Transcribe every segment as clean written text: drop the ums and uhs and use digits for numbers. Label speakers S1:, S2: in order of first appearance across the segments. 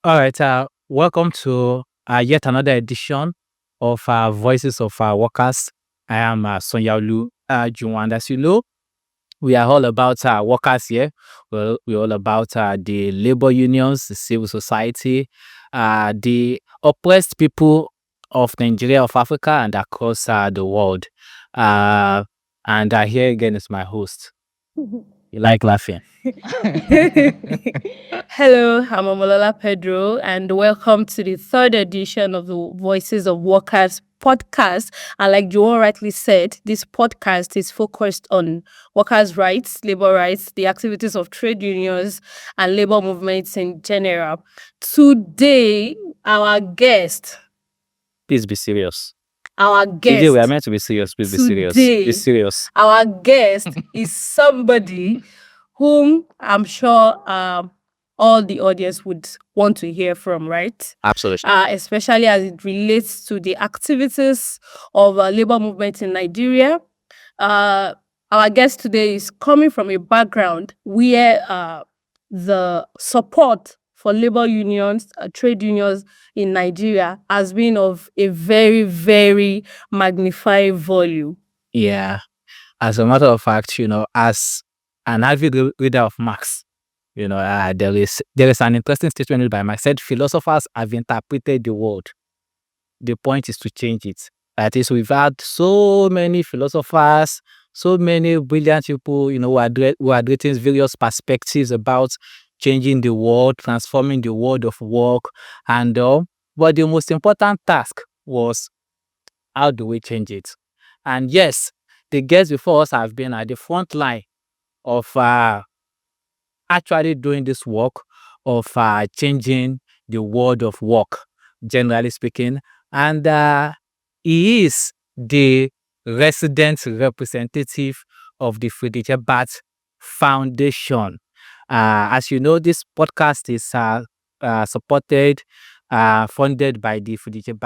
S1: All right, welcome to yet another edition of Voices of Workers. I am Sonia Lu Juwan. As you know, we are all about workers here. We're all about the labor unions, the civil society, the oppressed people of Nigeria, of Africa, and across the world. And here again is my host. You like laughing?
S2: Hello, I'm Omolola Pedro, and welcome to the third edition of the Voices of Workers podcast. And like Joel rightly said, this podcast is focused on workers' rights, labor rights, the activities of trade unions, and labor movements in general. Today, our guest,
S1: Please be serious.
S2: our
S1: Today we are
S2: guest,
S1: meant to be serious. Please be serious.
S2: Today.
S1: Be serious.
S2: our guest is somebody whom I'm sure all the audience would want to hear from, right?
S1: Absolutely.
S2: Especially as it relates to the activities of labor movement in Nigeria. Our guest today is coming from a background where the support for labor unions, trade unions in Nigeria has been of a very, very magnified volume.
S1: Yeah. As a matter of fact, as an avid reader of Marx, there is an interesting statement by Marx. Said philosophers have interpreted the world. The point is to change it. That is, we've had so many philosophers, so many brilliant people, who had written various perspectives about changing the world, transforming the world of work, and but the most important task was, how do we change it? And yes, the guests before us have been at the front line of actually doing this work of changing the world of work, generally speaking. And he is the resident representative of the Friedrich Foundation. As you know, this podcast is supported, funded by the Friedrich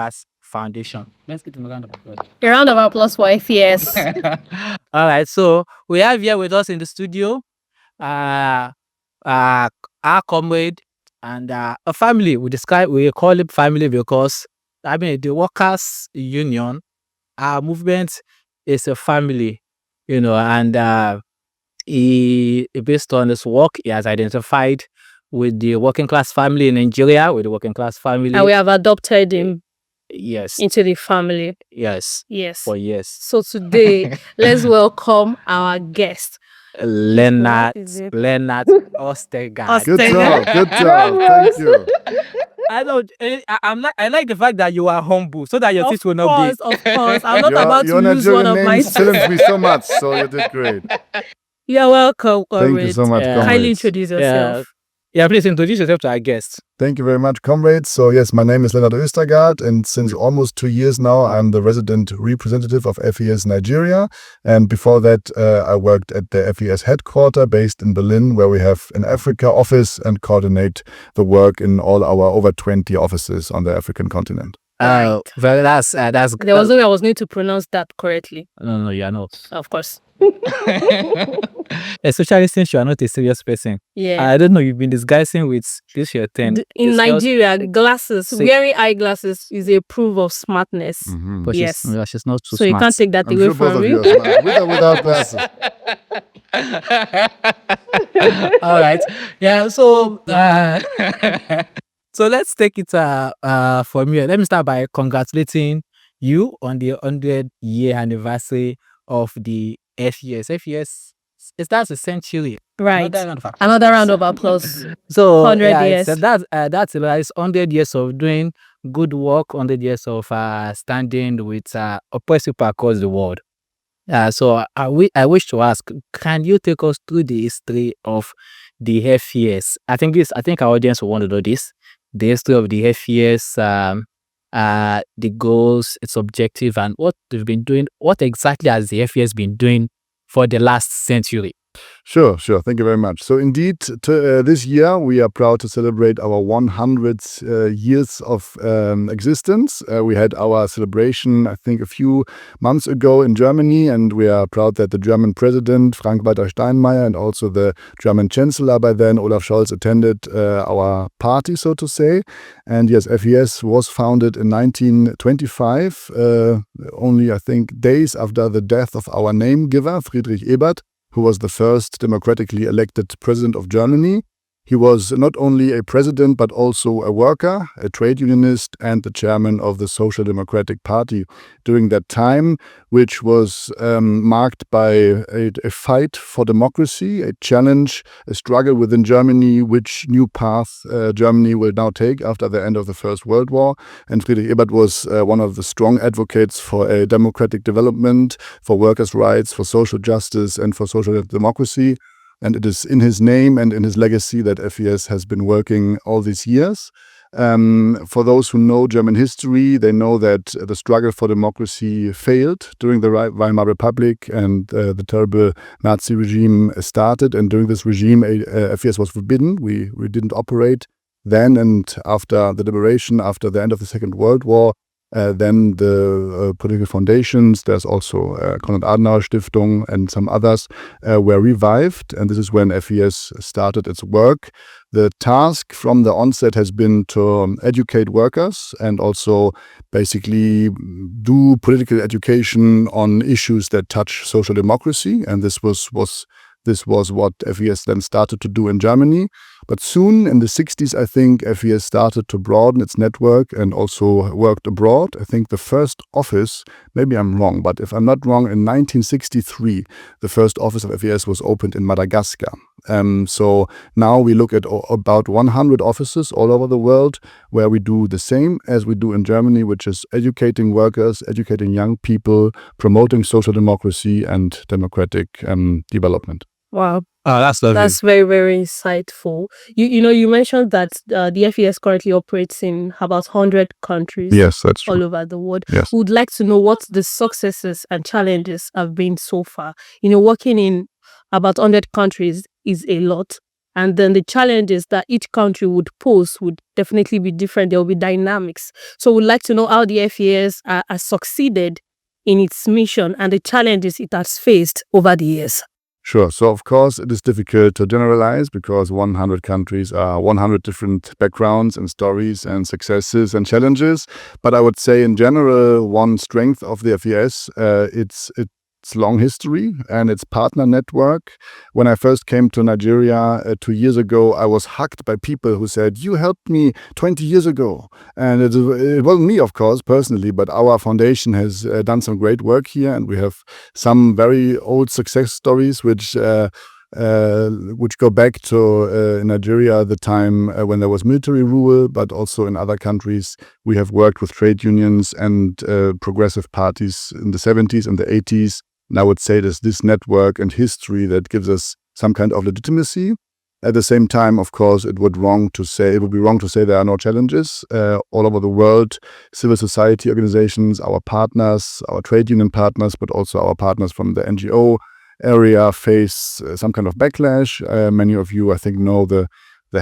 S1: Foundation. Let's get a round of applause.
S2: A round of applause for FES.
S1: All right, so we have here with us in the studio our comrade and a family. We call it family because the workers union, our movement is a family, and he based on his work, he has identified with the working class family in Nigeria, with the working class family.
S2: And we have adopted him
S1: Yes.
S2: into the family.
S1: Yes.
S2: Yes.
S1: For years.
S2: So today, let's welcome our guest,
S1: Leonard
S2: Is it?
S1: Ostegard.
S3: Good
S2: Ostegard.
S3: job. Good job. Thank you.
S1: I don't. I like the fact that you are humble, so that your teeth will not be.
S2: Of course. I'm not about
S3: Your
S2: to lose one
S3: Nigerian
S2: of my
S3: names challenged me so much, so you did great.
S2: You're welcome, comrade.
S3: Thank you so much,
S1: Yeah.
S2: Kindly
S3: comrades.
S2: introduce yourself.
S1: Yeah, please introduce yourself to our guest.
S3: Thank you very much, comrades. So yes, my name is Leonard Östergaard, and since almost 2 years now, I'm the resident representative of FES Nigeria. And before that, I worked at the FES headquarters based in Berlin, where we have an Africa office and coordinate the work in all our over 20 offices on the African continent.
S1: Well, that's
S2: There was no way I was going to pronounce that correctly.
S1: no, you are not.
S2: Of course.
S1: Especially since you are not a serious person.
S2: Yeah.
S1: I don't know. You've been disguising with this your thing.
S2: In
S1: It's just-
S2: Nigeria, glasses,
S1: See-
S2: wearing eyeglasses is a proof of smartness.
S1: But
S2: Yes.
S1: she's not too
S2: So
S1: smart.
S2: you can't take that
S3: I'm
S2: away
S3: sure both
S2: from
S3: of you
S2: me.
S3: are smart, with or without glasses.
S1: All right. Yeah. So, so let's take it from here. Let me start by congratulating you on the 100-year anniversary of the FES. FES, it starts a century.
S2: Right.
S1: Another round of applause.
S2: Another round of applause.
S1: So
S2: 100
S1: yeah,
S2: years.
S1: that's 100 years of doing good work, 100 years of standing with oppressed people across the world. So I wish to ask, can you take us through the history of the FES? I think our audience will want to know this. The history of the FES, the goals, its objective, and what they've been doing. What exactly has the FES been doing for the last century?
S3: Sure. Thank you very much. So indeed, this year we are proud to celebrate our 100th years of existence. We had our celebration, I think, a few months ago in Germany, and we are proud that the German president, Frank-Walter Steinmeier, and also the German chancellor by then, Olaf Scholz, attended our party, so to say. And yes, FES was founded in 1925, only, I think, days after the death of our name giver, Friedrich Ebert, who was the first democratically elected president of Germany. He was not only a president, but also a worker, a trade unionist, and the chairman of the Social Democratic Party during that time, which was marked by a fight for democracy, a challenge, a struggle within Germany, which new path Germany will now take after the end of the First World War. And Friedrich Ebert was one of the strong advocates for a democratic development, for workers' rights, for social justice, and for social democracy. And it is in his name and in his legacy that FES has been working all these years. For those who know German history, they know that the struggle for democracy failed during the Weimar Republic, and the terrible Nazi regime started. And during this regime, FES was forbidden. We didn't operate then, and after the liberation, after the end of the Second World War, then the political foundations, there's also Konrad Adenauer Stiftung and some others were revived, and this is when FES started its work. The task from the onset has been to educate workers and also basically do political education on issues that touch social democracy, and this was what FES then started to do in Germany. But soon, in the 60s, I think, FES started to broaden its network and also worked abroad. I think the first office, maybe I'm wrong, but if I'm not wrong, in 1963, the first office of FES was opened in Madagascar. So now we look at about 100 offices all over the world where we do the same as we do in Germany, which is educating workers, educating young people, promoting social democracy and democratic development.
S2: Wow.
S1: Oh, that's lovely.
S2: That's very, very insightful. You mentioned that the FES currently operates in about 100 countries.
S3: Yes, that's true.
S2: All over the world.
S3: Yes.
S2: We would like to know what the successes and challenges have been so far. Working in about 100 countries is a lot. And then the challenges that each country would pose would definitely be different. There will be dynamics. So we'd like to know how the FES has succeeded in its mission and the challenges it has faced over the years.
S3: Sure. So, of course, it is difficult to generalize because 100 countries are 100 different backgrounds and stories and successes and challenges. But I would say, in general, one strength of the FES, it's long history and its partner network. When I first came to Nigeria 2 years ago, I was hugged by people who said, "You helped me 20 years ago." And it wasn't me, of course, personally, but our foundation has done some great work here, and we have some very old success stories which go back to in Nigeria, the time when there was military rule, but also in other countries. We have worked with trade unions and progressive parties in the 70s and the 80s. And I would say there's this network and history that gives us some kind of legitimacy. At the same time, of course, it would be wrong to say there are no challenges. All over the world, civil society organizations, our partners, our trade union partners, but also our partners from the NGO area face some kind of backlash. Many of you, I think, know the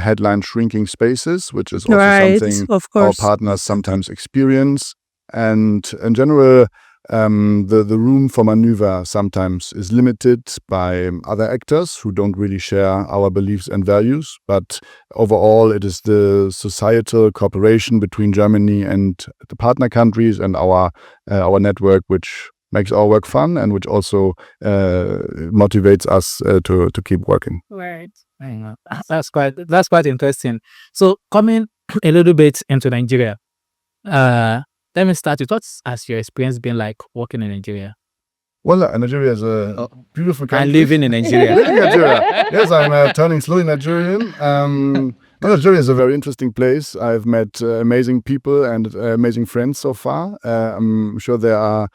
S3: headline shrinking spaces, which is also something
S2: of course.
S3: our partners sometimes experience. And in general, the room for maneuver sometimes is limited by other actors who don't really share our beliefs and values. But overall, it is the societal cooperation between Germany and the partner countries and our network which makes our work fun and which also motivates us to keep working.
S2: Right.
S1: That's quite interesting. So coming a little bit into Nigeria, let me start with what has your experience been like working in Nigeria?
S3: Well, Nigeria is a beautiful country.
S1: And living in Nigeria.
S3: Living in Nigeria. Yes, I'm turning slowly Nigerian. Nigeria is a very interesting place. I've met amazing people and amazing friends so far. I'm sure there are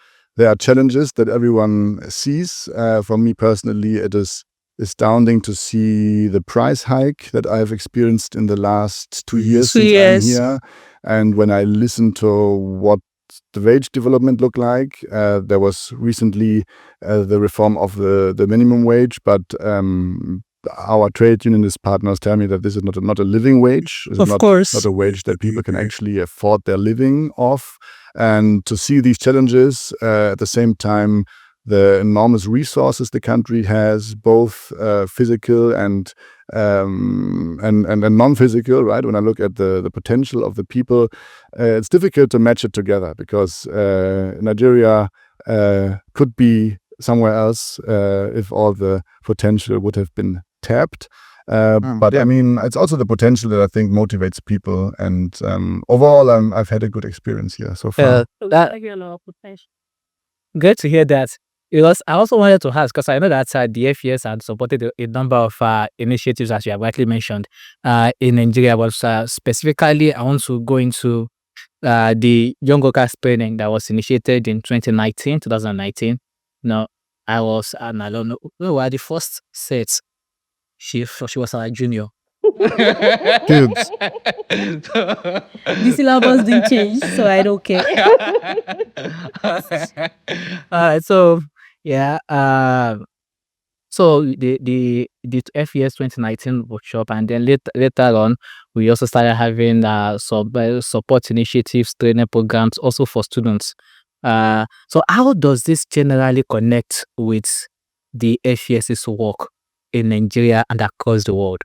S3: challenges that everyone sees. For me personally, it is astounding to see the price hike that I've experienced in the last 2 years since I'm here. And when I listen to what the wage development look like. There was recently the reform of the minimum wage, but our trade unionist partners tell me that this is not a living wage. It's
S1: Of course.
S3: not a wage that people can actually afford their living off. And to see these challenges at the same time, the enormous resources the country has, both physical and non-physical, right? When I look at the potential of the people, it's difficult to match it together because Nigeria could be somewhere else if all the potential would have been tapped. But I mean, it's also the potential that I think motivates people. And overall, I've had a good experience here so far.
S1: Good to hear that. Because I also wanted to ask, because I know that the FES had supported a number of initiatives, as you have rightly mentioned, in Nigeria. But specifically, I want to go into the Young Workers Training that was initiated in 2019. No, I was, and I don't know, we were the first set. She was our junior.
S3: Kids.
S2: The syllabus didn't change, so I don't care.
S1: So yeah, so the FES 2019 workshop, and then later on, we also started having support initiatives, training programs, also for students. So how does this generally connect with the FES's work in Nigeria and across the world?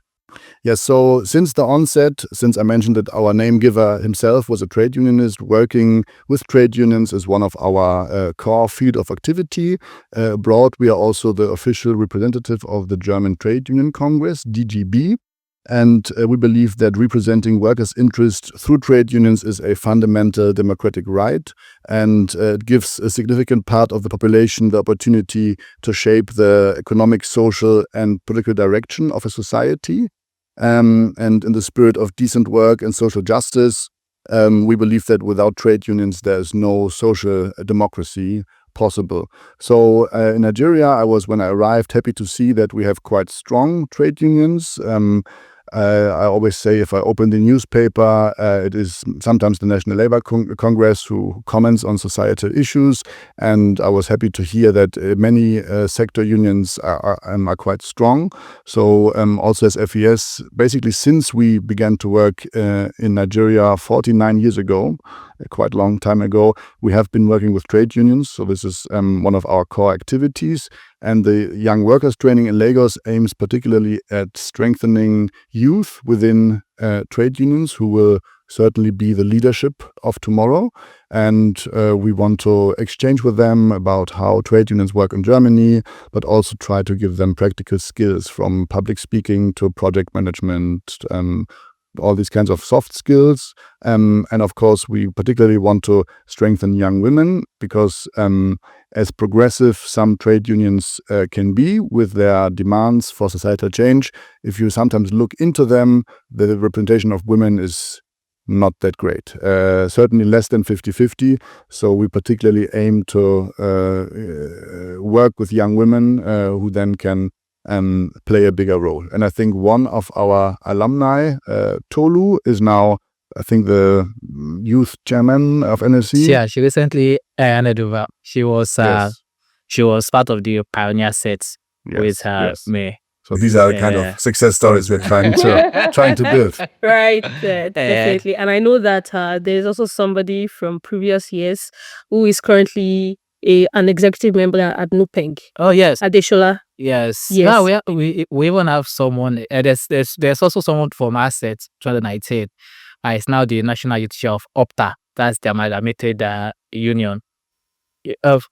S3: Yes, so since the onset, since I mentioned that our name giver himself was a trade unionist, working with trade unions is one of our core field of activity. Abroad, we are also the official representative of the German Trade Union Congress, DGB. And we believe that representing workers' interests through trade unions is a fundamental democratic right, and it gives a significant part of the population the opportunity to shape the economic, social, and political direction of a society. And in the spirit of decent work and social justice, we believe that without trade unions, there is no social democracy possible. So in Nigeria, I was, when I arrived, happy to see that we have quite strong trade unions. I always say if I open the newspaper, it is sometimes the National Labour Congress who comments on societal issues. And I was happy to hear that many sector unions are quite strong. So also as FES, basically since we began to work in Nigeria 49 years ago, quite a long time ago, we have been working with trade unions. So this is one of our core activities. And the Young Workers Training in Lagos aims particularly at strengthening youth within trade unions, who will certainly be the leadership of tomorrow. And we want to exchange with them about how trade unions work in Germany, but also try to give them practical skills from public speaking to project management, all these kinds of soft skills. And of course, we particularly want to strengthen young women because as progressive some trade unions can be with their demands for societal change, if you sometimes look into them, the representation of women is not that great. Certainly less than 50-50. So we particularly aim to work with young women who then can play a bigger role. And I think one of our alumni, Tolu, is now, I think, the youth chairman of NSC.
S1: Yeah, she recently handed over. She was part of the pioneer sets with me.
S3: So these are the kind of success stories we're trying to build.
S2: Right, definitely. And I know that there's also somebody from previous years who is currently an executive member at Nupeng.
S1: Oh yes,
S2: Adeshola.
S1: Yes.
S2: Yes.
S1: No, we even have someone. There's also someone from Asset 2019. It's now the National Youth Chair of Opta. That's the amalgamated union.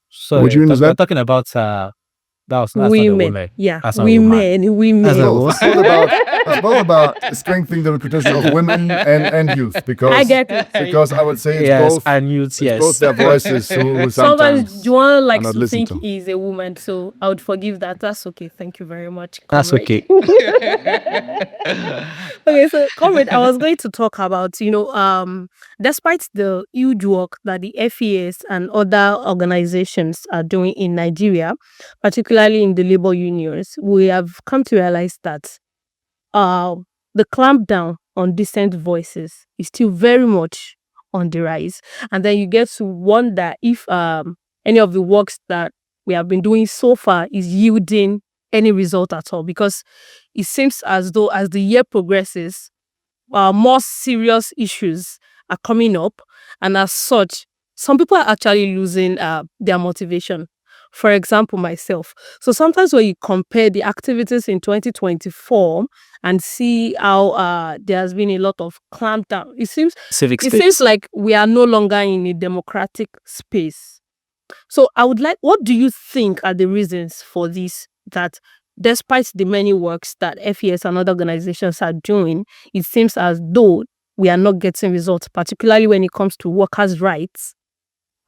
S1: So
S3: which union is that?
S1: We're talking about that's
S2: women. Yeah,
S1: that's
S2: women.
S3: It's both about strengthening the reputation of women and youth. Because
S2: I get it.
S3: Because I would say it's
S1: yes,
S3: both
S1: and youth. Yes,
S3: both their voices who sometimes
S2: Juan likes
S3: not
S2: to
S3: listened
S2: think
S3: to.
S2: he's a woman, so I would forgive that. That's okay. Thank you very much.
S1: That's
S2: comrade.
S1: okay.
S2: Okay, so comrade, I was going to talk about, despite the huge work that the FES and other organizations are doing in Nigeria, particularly in the labor unions, we have come to realize that the clampdown on dissent voices is still very much on the rise. And then you get to wonder if any of the works that we have been doing so far is yielding any result at all, because it seems as though as the year progresses, more serious issues are coming up, and as such, some people are actually losing their motivation. For example, myself. So sometimes when you compare the activities in 2024 and see how there has been a lot of clampdown, it seems like we are no longer in a democratic space. So what do you think are the reasons for this, that despite the many works that FES and other organizations are doing, it seems as though we are not getting results, particularly when it comes to workers' rights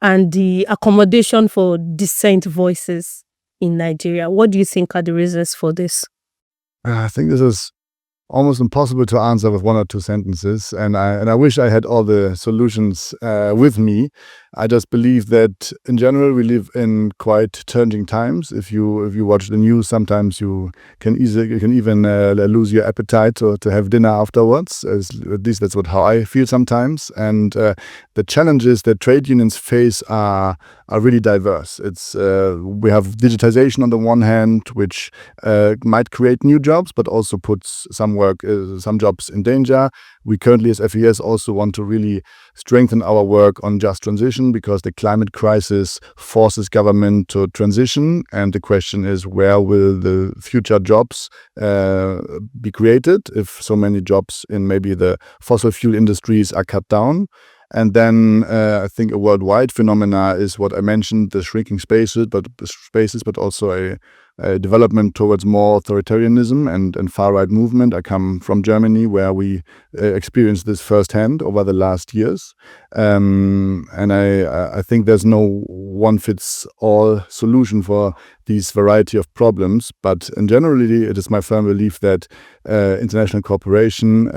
S2: and the accommodation for dissent voices in Nigeria? What do you think are the reasons for this?
S3: I think this is almost impossible to answer with one or two sentences, and I wish I had all the solutions with me. I just believe that in general we live in quite challenging times. If you watch the news, sometimes you can even lose your appetite to have dinner afterwards. At least that's how I feel sometimes. And the challenges that trade unions face are really diverse. We have digitization on the one hand, which might create new jobs, but also puts some jobs in danger. We currently, as FES, also want to really strengthen our work on just transition, because the climate crisis forces government to transition. And the question is, where will the future jobs be created if so many jobs in maybe the fossil fuel industries are cut down? And then I think a worldwide phenomena is what I mentioned, the shrinking spaces, but also a development towards more authoritarianism and far-right movement. I come from Germany, where we experienced this firsthand over the last years. And I think there's no one-fits-all solution for these variety of problems. But in generally, it is my firm belief that international cooperation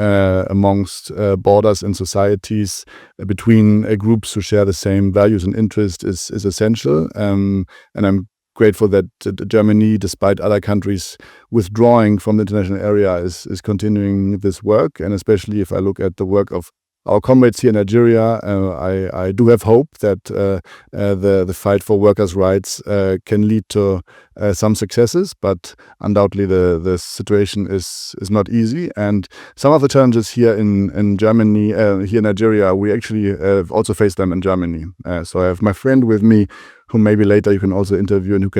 S3: amongst borders and societies between groups who share the same values and interests is essential. And I'm grateful that Germany, despite other countries withdrawing from the international area, is continuing this work. And especially if I look at the work of our comrades here in Nigeria, I do have hope that the fight for workers' rights can lead to some successes, but undoubtedly the situation is not easy. And some of the challenges here in Germany, here in Nigeria, we actually also face them in Germany. So I have my friend with me, who maybe later you can also interview, and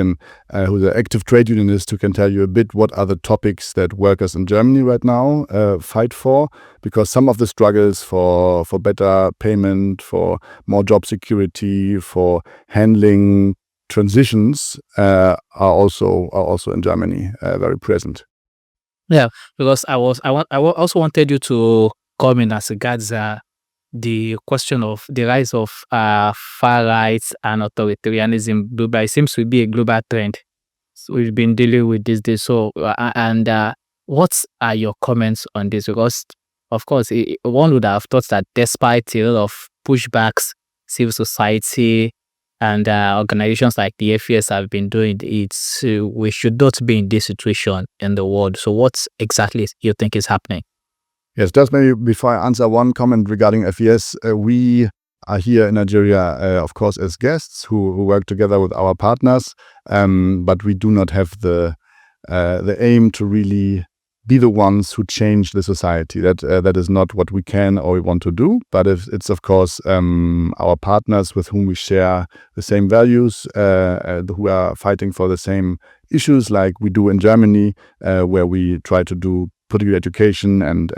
S3: who's an active trade unionist, who can tell you a bit what are the topics that workers in Germany right now fight for, because some of the struggles for better payment, for more job security, for handling transitions are also in Germany very present.
S1: Yeah, because I also wanted you to come in as regards the question of the rise of far rights and authoritarianism globally. It seems to be a global trend. So we've been dealing with this day. So what are your comments on this? Because of course, one would have thought that despite a lot of pushbacks, civil society and organizations like the FES have been doing it, we should not be in this situation in the world. So what exactly you think is happening?
S3: Yes, just maybe before I answer one comment regarding FES, we are here in Nigeria, of course, as guests who work together with our partners, but we do not have the aim to really be the ones who change the society. That is not what we can or we want to do, but it's of course our partners with whom we share the same values, who are fighting for the same issues, like we do in Germany, where we try to do political education and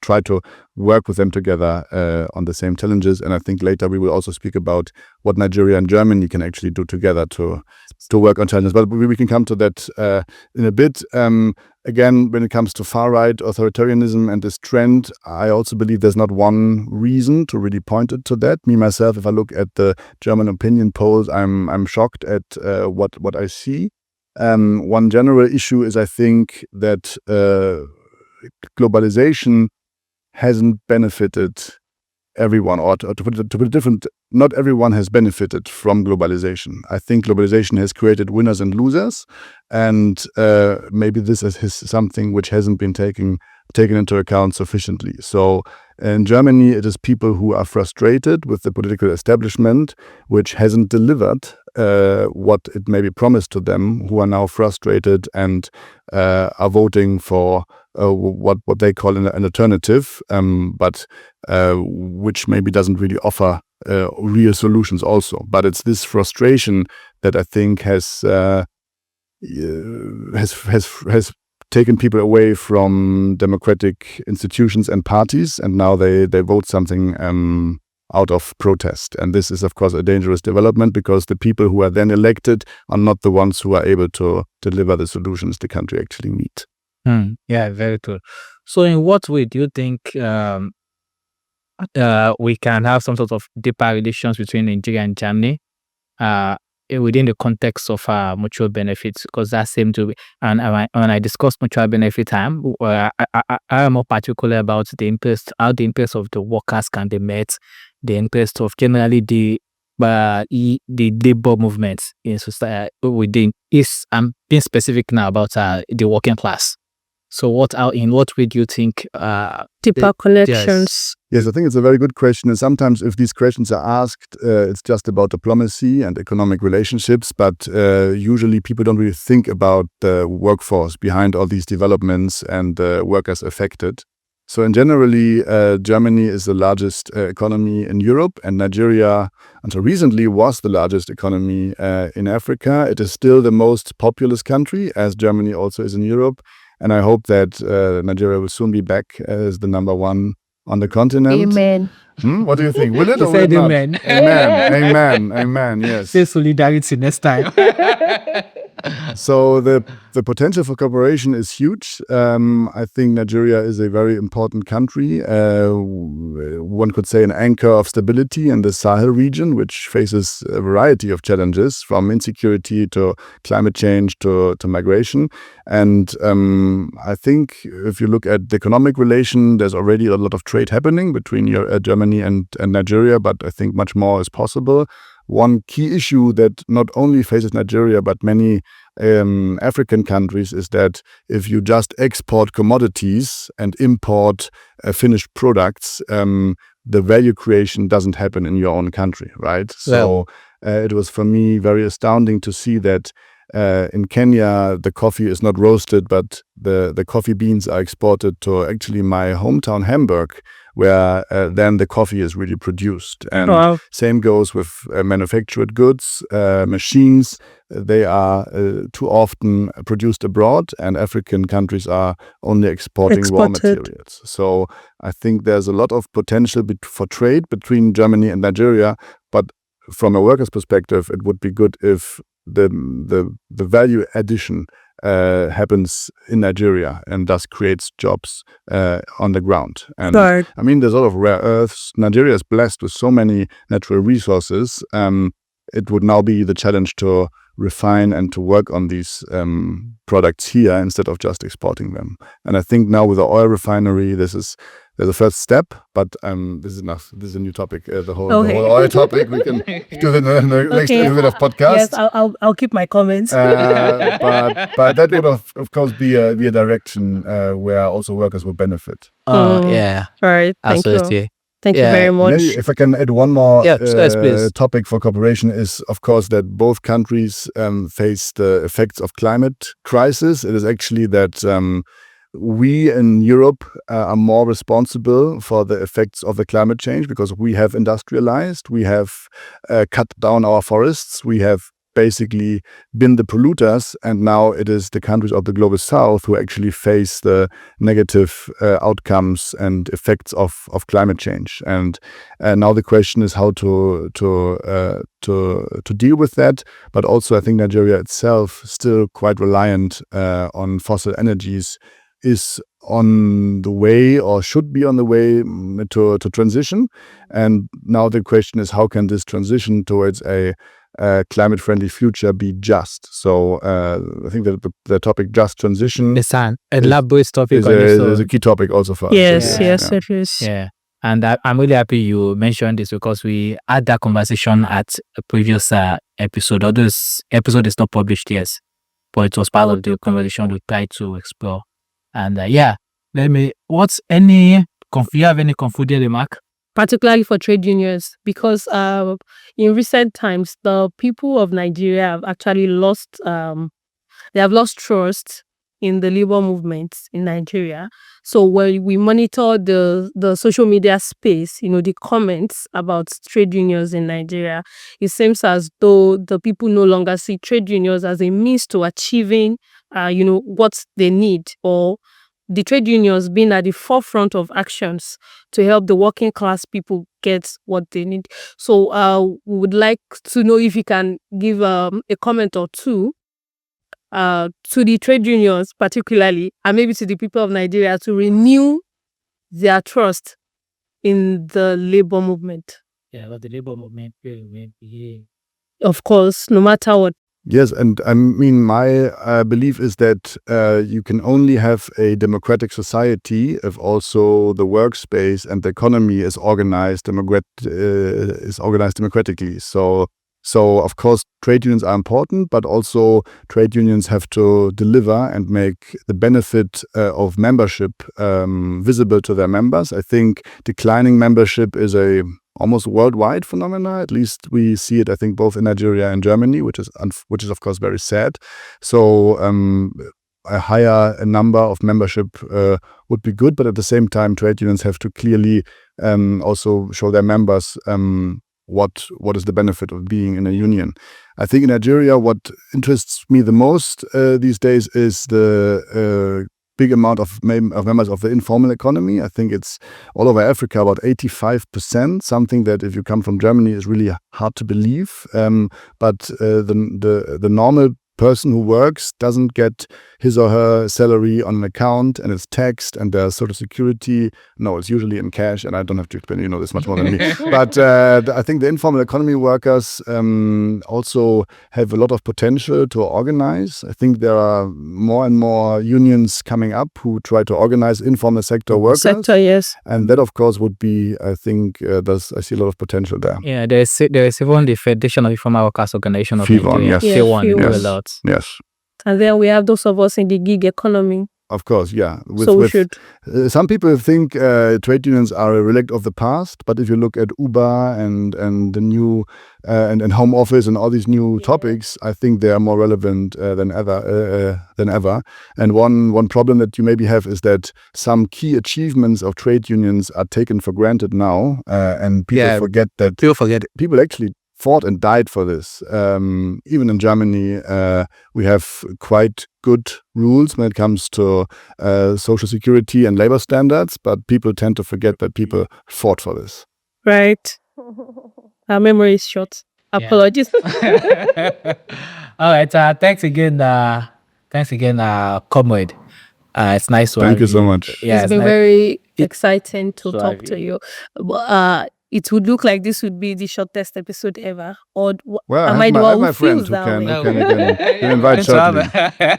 S3: try to work with them together on the same challenges. And I think later we will also speak about what Nigeria and Germany can actually do together to work on challenges. But we can come to that in a bit. Again, when it comes to far-right authoritarianism and this trend, I also believe there's not one reason to really point it to that. Me, myself, if I look at the German opinion polls, I'm shocked at what I see. One general issue is, I think, that globalization hasn't benefited everyone, or to put it different, not everyone has benefited from globalization. I think globalization has created winners and losers, and maybe this is something which hasn't been taken taken into account sufficiently. So in Germany, it is people who are frustrated with the political establishment, which hasn't delivered what it maybe promised to them, who are now frustrated and are voting for what they call an alternative, but which maybe doesn't really offer real solutions also. But it's this frustration that I think has taken people away from democratic institutions and parties, and now they vote something out of protest. And this is, of course, a dangerous development, because the people who are then elected are not the ones who are able to deliver the solutions the country actually needs.
S1: Yeah, very true. So in what way do you think we can have some sort of deeper relations between Nigeria and Germany within the context of mutual benefits? Because that seemed to be, and when I discuss mutual benefit, I am more particular about the interest, how the interest of the workers can be met, the interest of generally the labor movements in society within. I'm being specific now about the working class. So in what way do you think
S2: deeper connections?
S3: Yes, I think it's a very good question. And sometimes if these questions are asked, it's just about diplomacy and economic relationships. But usually people don't really think about the workforce behind all these developments and the workers affected. So in generally, Germany is the largest economy in Europe, and Nigeria, until recently, was the largest economy in Africa. It is still the most populous country, as Germany also is in Europe. And I hope that Nigeria will soon be back as the number one on the continent.
S2: Amen.
S3: What do you think? Will it
S1: You
S3: or will
S1: said
S3: it not?
S1: amen.
S3: Amen. Yes.
S1: Say solidarity next time.
S3: So the potential for cooperation is huge. I think Nigeria is a very important country. One could say an anchor of stability in the Sahel region, which faces a variety of challenges, from insecurity to climate change to migration. And I think if you look at the economic relation, there's already a lot of trade happening between Germany and Nigeria, but I think much more is possible. One key issue that not only faces Nigeria, but many African countries, is that if you just export commodities and import finished products, the value creation doesn't happen in your own country, right? So it was for me very astounding to see that in Kenya, the coffee is not roasted, but the coffee beans are exported to actually my hometown, Hamburg, where then the coffee is really produced. And same goes with manufactured goods, machines. They are too often produced abroad, and African countries are only exporting raw materials. So I think there's a lot of potential for trade between Germany and Nigeria, but from a worker's perspective, it would be good if the value addition happens in Nigeria and thus creates jobs on the ground. And I mean, there's a lot of rare earths. Nigeria is blessed with so many natural resources. It would now be the challenge to refine and to work on these products here instead of just exporting them. And I think now with the oil refinery, there's a first step, but this is enough. This is a new topic. The whole oil topic we can do in the next episode of podcast.
S2: Yes, I'll keep my comments.
S3: But that would of course be a direction where also workers will benefit.
S1: Yeah.
S2: All right. Thank you. Thank you very much.
S3: Maybe if I can add one more
S1: please.
S3: topic for cooperation is, of course, that both countries face the effects of climate crisis. It is actually that we in Europe are more responsible for the effects of the climate change because we have industrialized, we have cut down our forests, we have basically been the polluters, and now it is the countries of the global south who actually face the negative outcomes and effects of climate change. And now the question is how to deal with that. But also I think Nigeria itself, still quite reliant on fossil energies, is on the way or should be on the way to transition. And now the question is, how can this transition towards a climate-friendly future be just? So I think that the topic just transition
S1: is an elaborate topic
S3: is a key topic also for us.
S2: Yes, it is.
S1: Yeah. And I'm really happy you mentioned this because we had that conversation at a previous episode. Although this episode is not published yet, but it was part of the conversation we tried to explore. And you have any concluding remark?
S2: Particularly for trade unions, because in recent times, the people of Nigeria have actually lost trust in the labor movement in Nigeria. So when we monitor the social media space, the comments about trade unions in Nigeria, it seems as though the people no longer see trade unions as a means to achieving, what they need, or the trade unions being at the forefront of actions to help the working class people get what they need. So we would like to know if you can give a comment or two to the trade unions particularly, and maybe to the people of Nigeria, to renew their trust in the labor movement.
S1: Yeah, but the labor movement
S2: Of course, no matter what.
S3: Yes, and I mean, my belief is that you can only have a democratic society if also the workspace and the economy is organized democratically. So of course, trade unions are important, but also trade unions have to deliver and make the benefit of membership visible to their members. I think declining membership is a almost worldwide phenomena. At least we see it, I think, both in Nigeria and Germany, which is of course very sad. So a higher number of membership would be good, but at the same time, trade unions have to clearly also show their members what is the benefit of being in a union. I think in Nigeria, what interests me the most these days is the big amount of members of the informal economy. I think it's all over Africa, about 85%, something that if you come from Germany is really hard to believe. But the normal person who works doesn't get his or her salary on an account, and it's taxed, and there's social security. No, it's usually in cash, and I don't have to explain, this much more than me. But I think the informal economy workers also have a lot of potential to organize. I think there are more and more unions coming up who try to organize informal sector workers.
S2: Yes.
S3: And that, of course, would be, I think, I see a lot of potential there.
S1: Yeah, there is even the Federation of Informal Workers Organization of
S3: FEWON,
S1: Nigeria.
S3: yes.
S1: FEWON,
S2: FEWON.
S1: do a lot.
S3: Yes.
S2: And then we have those of us in the gig economy.
S3: Of course, yeah.
S2: So we should.
S3: Some people think trade unions are a relic of the past, but if you look at Uber and the new and home office and all these new topics, I think they are more relevant than ever. And one problem that you maybe have is that some key achievements of trade unions are taken for granted now, and people forget that. People actually fought and died for this. Even in Germany, we have quite good rules when it comes to social security and labor standards, but people tend to forget that people fought for this.
S2: Right. Our memory is short. Apologies.
S1: All right. Thanks again, comrade. It's nice to
S3: Thank you so much.
S2: Yeah, it's been very exciting to talk to you. It would look like this would be the shortest episode ever. Or
S3: I have my friends who can invite shortly.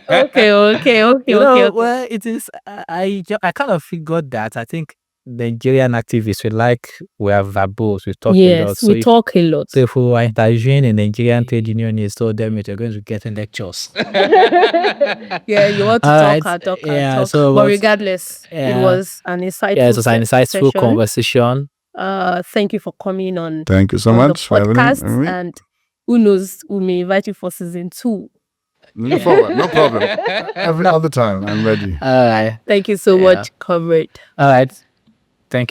S2: Okay.
S1: Well, it is. I kind of figured that. I think Nigerian activists we have verbose. We talk a lot.
S2: Yes, we talk a lot.
S1: So if we are interviewing a Nigerian trade unionists, so them you're going to get in lectures.
S2: Yeah, you want to talk.
S1: Yeah, so
S2: but regardless, it was an insightful.
S1: Yeah, it was an insightful conversation.
S2: Thank you for coming on.
S3: Thank you so much
S2: for the podcast, and who knows, we may invite you for season 2.
S3: No problem. Every other time, I'm ready.
S1: All right.
S2: Thank you so much, comrade.
S1: All right. Thank you.